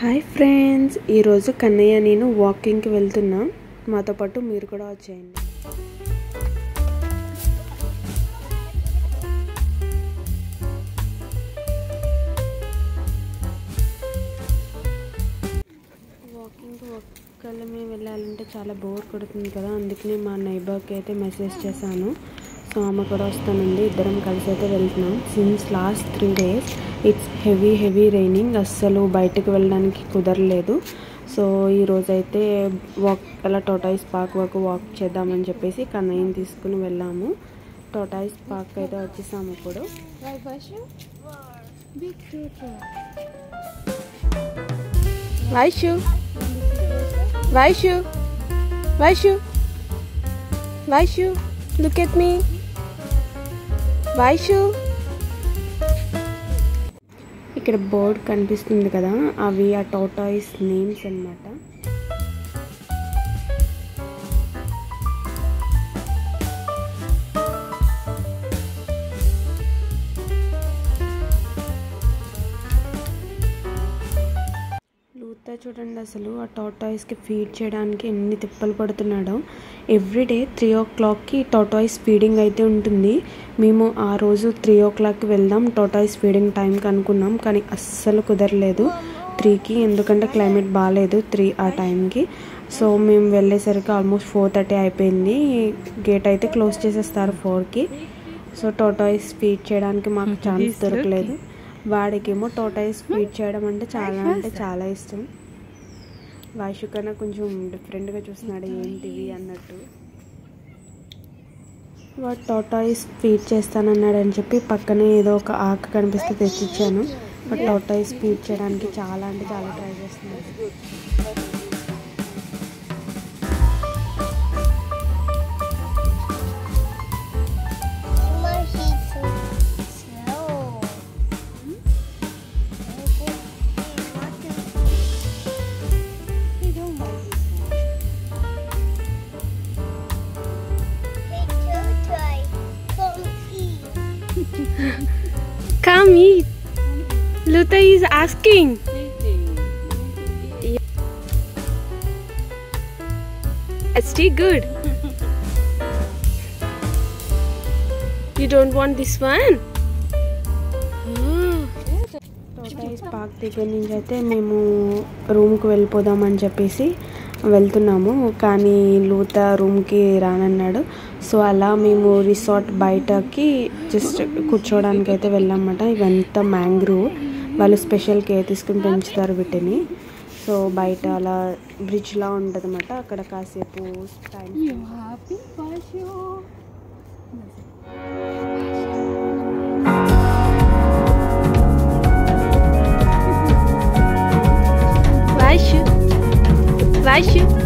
Hi friends, ఈరోజు కన్నయ్య నేను వాకింగ్కి వెళ్తున్నా. మాతో పాటు మీరు కూడా వచ్చేయండి. వాకింగ్కి ఒక్కళ్ళమే వెళ్ళాలంటే చాలా బోర్ కొడుతుంది కదా, అందుకనే మా నైబర్కి అయితే మెసేజ్ చేశాను. సో ఆమె కూడా వస్తానండి, ఇద్దరం కలిసి అయితే వెళ్తున్నాం. Since last 3 days it's heavy raining, అస్సలు బయటకు వెళ్ళడానికి కుదరలేదు. సో ఈరోజైతే అలా టోటాయిస్ పార్క్ వరకు వాక్ చేద్దామని చెప్పేసి కన్నయ్యని తీసుకుని వెళ్ళాము. టోటాయిస్ పార్క్ అయితే వచ్చేసాము ఇప్పుడు. Vaishu Vaishu Vaishu Vaishu look at me Vaishu. ఇక్కడ బోర్డ్ కనిపిస్తుంది కదా, అవి ఆ టోటాయిస్ నేమ్స్ అన్నమాట. లూతా చూడండి, అసలు ఆ టాటాయిస్కి ఫీడ్ చేయడానికి ఎన్ని తిప్పలు పడుతున్నాడో. ఎవ్రీడే 3 o'clockకి టాటాయిస్ ఫీడింగ్ అయితే ఉంటుంది. మేము ఆ రోజు 3 o'clockకి వెళ్దాం టాటాయిస్ ఫీడింగ్ టైంకి అనుకున్నాం, కానీ అస్సలు కుదరలేదు 3కి, ఎందుకంటే క్లైమేట్ బాగాలేదు 3 ఆ టైంకి. సో మేము వెళ్ళేసరికి ఆల్మోస్ట్ 4:30 అయిపోయింది. గేట్ అయితే క్లోజ్ చేసేస్తారు 4కి. సో టాటాయిస్ ఫీడ్ చేయడానికి మాకు ఛాన్స్ దొరకలేదు. వాడికేమో టోటాయిస్ ఫీడ్ చేయడం అంటే చాలా ఇష్టం. వైషు కన్నా కొంచెం డిఫరెంట్గా చూస్తున్నాడు, ఏంటివి అన్నట్టు. వాడు టోటాయిస్ ఫీడ్ చేస్తానన్నాడని చెప్పి పక్కనే ఏదో ఒక ఆకు కనిపిస్తే తెచ్చిచ్చాను. బట్ టోటాయిస్ ఫీడ్ చేయడానికి చాలా ట్రై చేస్తున్నాడు. Come eat. Luta is asking. It's too good. You don't want this one? Tortoise park దగ్గర నుంచి అయితే మేము రూమ్కి వెళ్ళిపోదామని చెప్పేసి వెళ్తున్నాము, కానీ లూతా రూమ్కి రానన్నాడు. సో అలా మేము రిసార్ట్ బయటకి జస్ట్ కూర్చోవడానికి అయితే వెళ్ళామన్నమాట. ఇవంతా మ్యాంగ్రూవ్, వాళ్ళు స్పెషల్ కేర్ తీసుకుని పెంచుతారు వీటిని. సో బయట అలా బ్రిడ్జ్లా ఉంటుంది అన్నమాట, అక్కడ కాసేపు టైం. Vaishu.